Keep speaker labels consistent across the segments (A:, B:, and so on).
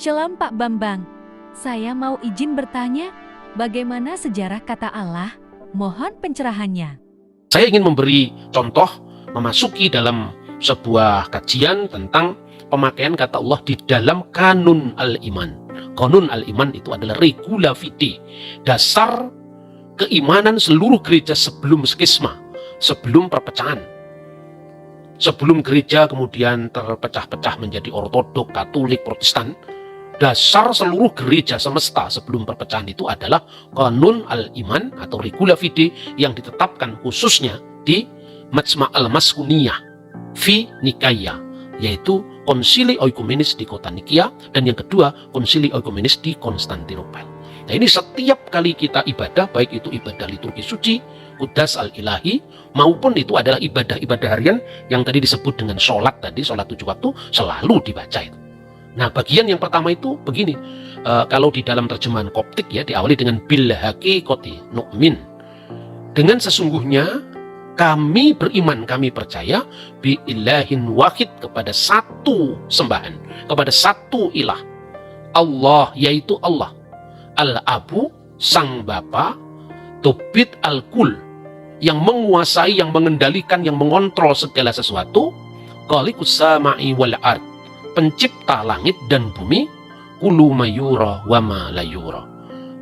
A: Shalom Pak Bambang, saya mau izin bertanya, bagaimana sejarah kata Allah? Mohon pencerahannya.
B: Saya ingin memberi contoh memasuki dalam sebuah kajian tentang pemakaian kata Allah di dalam kanun al-iman. Kanun al-iman itu adalah regula fide, dasar keimanan seluruh gereja sebelum skisma, sebelum perpecahan. Sebelum gereja kemudian terpecah-pecah menjadi ortodok, katolik, protestan, dasar seluruh gereja semesta sebelum perpecahan itu adalah kanun al-iman atau regula fide yang ditetapkan khususnya di Majma' al-Maskuniyah fi Nikaya, yaitu konsili oikumenis di kota Nikia, dan yang kedua konsili oikumenis di Konstantinopel. Nah, ini setiap kali kita ibadah, baik itu ibadah liturgi suci, Qudas al-Ilahi, maupun itu adalah ibadah-ibadah harian yang tadi disebut dengan sholat tadi, sholat 7 waktu, selalu dibaca itu. Nah, bagian yang pertama itu begini, kalau di dalam terjemahan Koptik ya, diawali dengan bil haqiqati nu'min, dengan sesungguhnya kami beriman, kami percaya bi ilahin wahid, kepada satu sembahan, kepada satu ilah, Allah, yaitu Allah, al-abu, sang bapa, tubit al-kul, yang menguasai, yang mengendalikan, yang mengontrol segala sesuatu, khaliqus sama'i wal ard, pencipta langit dan bumi, kulu mayura wa ma la yura,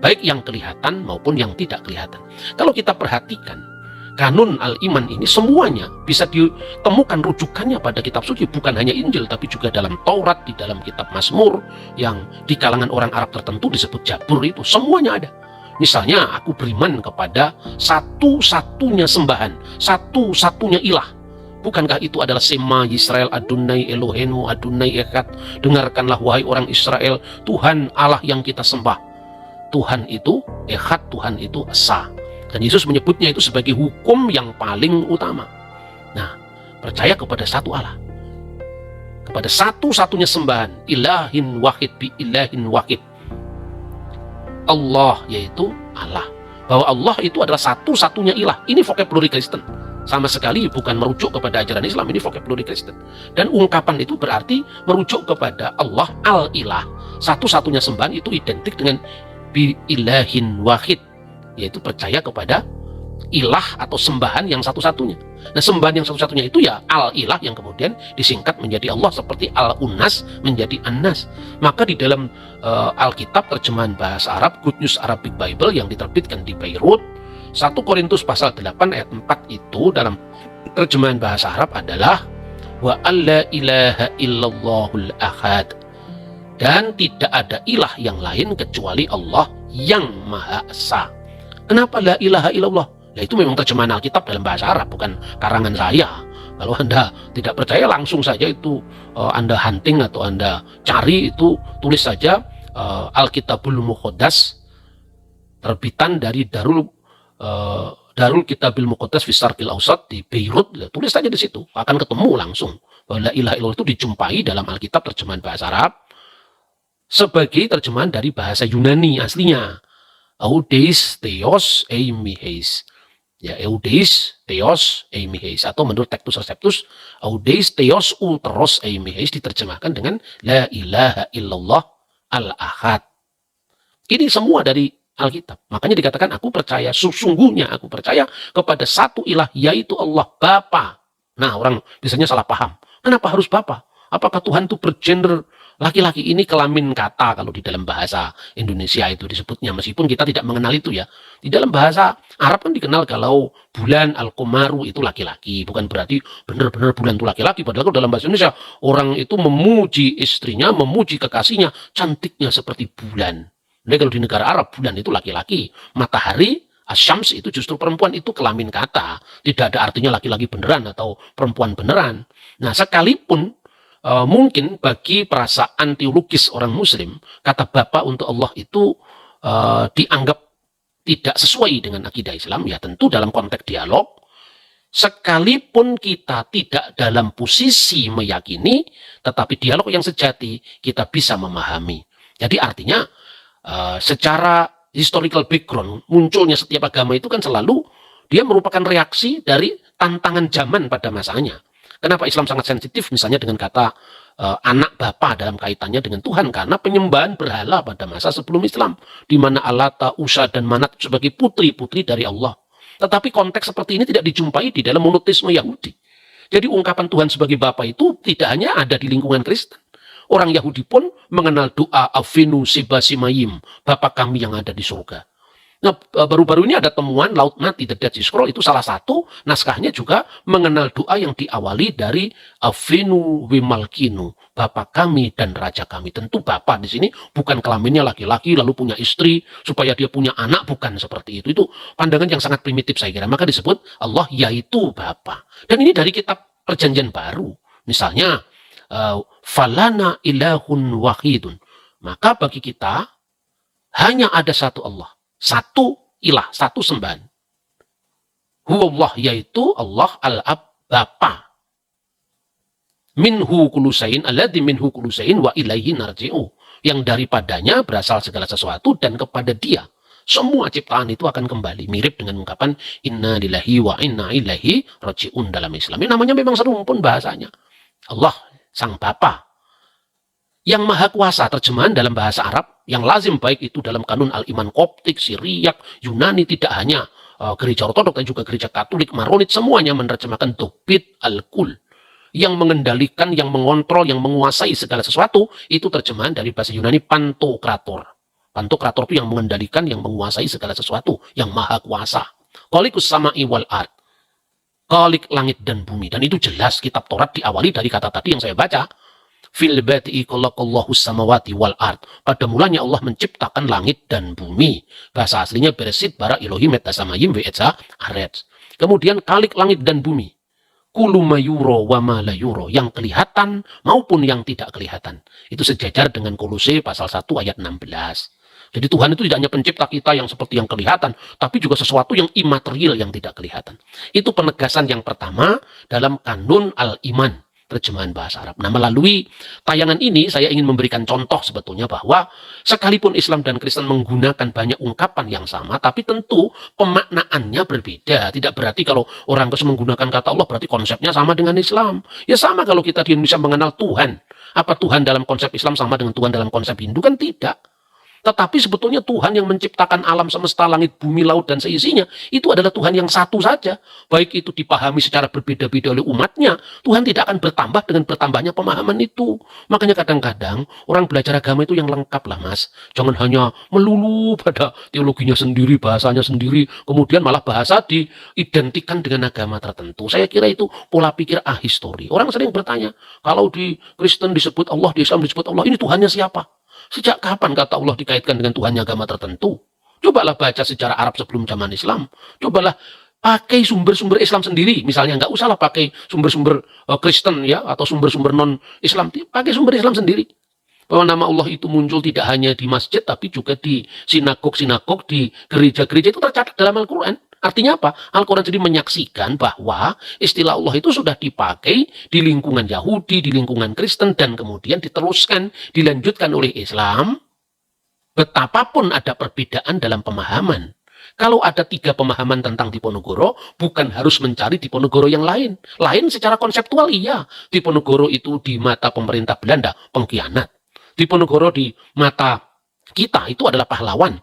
B: baik yang kelihatan maupun yang tidak kelihatan. Kalau kita perhatikan kanun al-iman ini, semuanya bisa ditemukan rujukannya pada kitab suci, bukan hanya Injil tapi juga dalam Taurat, di dalam kitab Mazmur yang di kalangan orang Arab tertentu disebut Jabur, itu semuanya ada. Misalnya, aku beriman kepada satu-satunya sembahan, satu-satunya ilah. Bukankah itu adalah Sema Yisrael Adonai Elohenu Adonai Echad? Dengarkanlah wahai orang Israel, Tuhan Allah yang kita sembah, Tuhan itu Echad, Tuhan itu Esa. Dan Yesus menyebutnya itu sebagai hukum yang paling utama. Nah, percaya kepada satu Allah, kepada satu-satunya sembahan, ilahin wahid bi ilahin wahid, Allah, yaitu Allah. Bahwa Allah itu adalah satu-satunya ilah. Ini vocabulary Kristen, sama sekali bukan merujuk kepada ajaran Islam, ini vocabulary Kristen. Dan ungkapan itu berarti merujuk kepada Allah al-ilah, satu-satunya sembahan, itu identik dengan bi ilahin wahid, yaitu percaya kepada ilah atau sembahan yang satu-satunya. Nah, sembahan yang satu-satunya itu ya al-ilah, yang kemudian disingkat menjadi Allah, seperti al-unas menjadi an-nas. Maka di dalam Alkitab terjemahan bahasa Arab, Good News Arabic Bible yang diterbitkan di Beirut, 1 Korintus pasal 8 ayat 4 itu dalam terjemahan bahasa Arab adalah wa alla ilaha illallahul ahad, dan tidak ada ilah yang lain kecuali Allah yang Maha Esa. Kenapa la ilaha illallah? Ya, itu memang terjemahan Alkitab dalam bahasa Arab, bukan karangan saya. Kalau Anda tidak percaya, langsung saja itu Anda hunting atau Anda cari, itu tulis saja Alkitabul Muqaddas, terbitan dari Darul Kitabil Muqaddas fi Syarqil Awsat di Beirut. Tulis saja di situ, akan ketemu langsung bahwa la ilaha illallah itu dijumpai dalam Alkitab terjemahan bahasa Arab sebagai terjemahan dari bahasa Yunani aslinya, Eudeis Theos Eimiheis. Ya, Eudeis Theos Eimiheis, atau menurut Textus Receptus, Eudeis Theos Ulteros Eimiheis diterjemahkan dengan la ilaha illallah al-ahad. Ini semua dari Alkitab. Makanya dikatakan aku percaya, sesungguhnya aku percaya kepada satu ilah, yaitu Allah Bapa. Nah, orang biasanya salah paham. Kenapa harus Bapa? Apakah Tuhan itu bergender laki-laki? Ini kelamin kata kalau di dalam bahasa Indonesia itu disebutnya, meskipun kita tidak mengenal itu ya. Di dalam bahasa Arab kan dikenal kalau bulan al-Qamaru itu laki-laki, bukan berarti benar-benar bulan itu laki-laki. Padahal kalau dalam bahasa Indonesia orang itu memuji istrinya, memuji kekasihnya, cantiknya seperti bulan. Jadi kalau di negara Arab bulan itu laki-laki, matahari Asyams itu justru perempuan, itu kelamin kata, tidak ada artinya laki-laki beneran atau perempuan beneran. Nah, sekalipun mungkin bagi perasaan teologis orang Muslim, kata Bapa untuk Allah itu dianggap tidak sesuai dengan akidah Islam, ya tentu dalam konteks dialog, sekalipun kita tidak dalam posisi meyakini, tetapi dialog yang sejati kita bisa memahami. Jadi artinya secara historical background, munculnya setiap agama itu kan selalu dia merupakan reaksi dari tantangan zaman pada masanya. Kenapa Islam sangat sensitif misalnya dengan kata anak bapa dalam kaitannya dengan Tuhan? Karena penyembahan berhala pada masa sebelum Islam, di mana Alata, Usa, dan Manat sebagai putri-putri dari Allah. Tetapi konteks seperti ini tidak dijumpai di dalam monoteisme Yahudi. Jadi ungkapan Tuhan sebagai bapa itu tidak hanya ada di lingkungan Kristen. Orang Yahudi pun mengenal doa Avinu Sibasimayim, Bapa kami yang ada di surga. Nah, baru-baru ini ada temuan Laut Mati, The Dead Sea Scroll, itu salah satu naskahnya juga mengenal doa yang diawali dari Avinu Wimalkinu, Bapa kami dan Raja kami. Tentu Bapa di sini bukan kelaminnya laki-laki lalu punya istri supaya dia punya anak, bukan seperti itu. Itu pandangan yang sangat primitif saya kira. Maka disebut Allah yaitu Bapa. Dan ini dari kitab Perjanjian Baru. Misalnya, falana ilahun wahidun. Maka bagi kita hanya ada satu Allah. Satu ilah, satu sembahan. Huwallah, yaitu Allah al-ab, Bapa. Minhu kulusain, alladhi minhu kulusain wa ilaihi narji'u. Yang daripadanya berasal segala sesuatu dan kepada dia semua ciptaan itu akan kembali. Mirip dengan ungkapan inna lillahi wa inna ilaihi raji'un dalam Islam. Ini namanya memang serumpun bahasanya. Allah, Sang Bapa. Yang Maha Kuasa, terjemahan dalam bahasa Arab yang lazim baik itu dalam kanun Al-Iman Koptik, Siriak, Yunani, tidak hanya gereja Ortodok dan juga gereja Katolik, Maronit, semuanya menerjemahkan Dobit Al-Kul. Yang mengendalikan, yang mengontrol, yang menguasai segala sesuatu, itu terjemahan dari bahasa Yunani Pantokrator. Pantokrator itu yang mengendalikan, yang menguasai segala sesuatu, yang Maha Kuasa. Qalikus sama'i wal ard. Khalik langit dan bumi. Dan itu jelas kitab Taurat diawali dari kata tadi yang saya baca. Fil badi'i khalaqallahu samawati wal ard. Pada mulanya Allah menciptakan langit dan bumi. Bahasa aslinya Bereshit bara Elohim et samayim ve etza aretz. Kemudian khalik langit dan bumi. Kulu mayuro wa ma la yuro. Yang kelihatan maupun yang tidak kelihatan. Itu sejajar dengan Kolose pasal 1 ayat 16. Jadi Tuhan itu tidak hanya pencipta kita yang seperti yang kelihatan, tapi juga sesuatu yang imaterial yang tidak kelihatan. Itu penegasan yang pertama dalam kanun Al-Iman, terjemahan bahasa Arab. Nah, melalui tayangan ini saya ingin memberikan contoh sebetulnya bahwa sekalipun Islam dan Kristen menggunakan banyak ungkapan yang sama, tapi tentu pemaknaannya berbeda. Tidak berarti kalau orang Kristen menggunakan kata Allah berarti konsepnya sama dengan Islam. Ya sama kalau kita di Indonesia mengenal Tuhan. Apa Tuhan dalam konsep Islam sama dengan Tuhan dalam konsep Hindu? Kan tidak. Tetapi sebetulnya Tuhan yang menciptakan alam semesta, langit, bumi, laut, dan seisinya, itu adalah Tuhan yang satu saja. Baik itu dipahami secara berbeda-beda oleh umatnya, Tuhan tidak akan bertambah dengan bertambahnya pemahaman itu. Makanya kadang-kadang orang belajar agama itu yang lengkap lah mas. Jangan hanya melulu pada teologinya sendiri, bahasanya sendiri, kemudian malah bahasa diidentikan dengan agama tertentu. Saya kira itu pola pikir ahistori. Orang sering bertanya, kalau di Kristen disebut Allah, di Islam disebut Allah, ini Tuhannya siapa? Sejak kapan kata Allah dikaitkan dengan Tuhannya agama tertentu? Cobalah baca sejarah Arab sebelum zaman Islam. Cobalah pakai sumber-sumber Islam sendiri. Misalnya nggak usahlah pakai sumber-sumber Kristen ya atau sumber-sumber non-Islam. Pakai sumber Islam sendiri. Bahwa nama Allah itu muncul tidak hanya di masjid tapi juga di sinagog-sinagog, di gereja-gereja, itu tercatat dalam Al-Quran. Artinya apa? Al-Quran jadi menyaksikan bahwa istilah Allah itu sudah dipakai di lingkungan Yahudi, di lingkungan Kristen, dan kemudian diteruskan, dilanjutkan oleh Islam. Betapapun ada perbedaan dalam pemahaman. Kalau ada 3 pemahaman tentang Diponegoro, bukan harus mencari Diponegoro yang lain. Lain secara konseptual iya. Diponegoro itu di mata pemerintah Belanda, pengkhianat. Diponegoro di mata kita itu adalah pahlawan.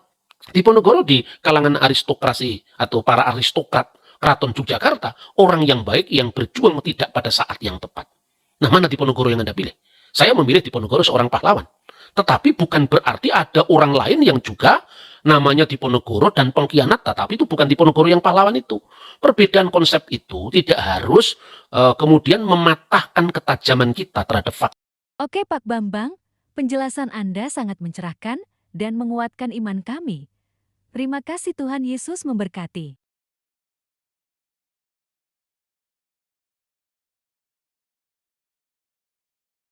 B: Diponegoro di kalangan aristokrasi atau para aristokrat Keraton Yogyakarta, orang yang baik yang berjuang tidak pada saat yang tepat. Nah, mana Diponegoro yang Anda pilih? Saya memilih Diponegoro seorang pahlawan. Tetapi bukan berarti ada orang lain yang juga namanya Diponegoro dan pengkhianat, tetapi itu bukan Diponegoro yang pahlawan itu. Perbedaan konsep itu tidak harus kemudian mematahkan ketajaman kita terhadap fakta.
A: Oke Pak Bambang, penjelasan Anda sangat mencerahkan dan menguatkan iman kami. Terima kasih, Tuhan Yesus memberkati.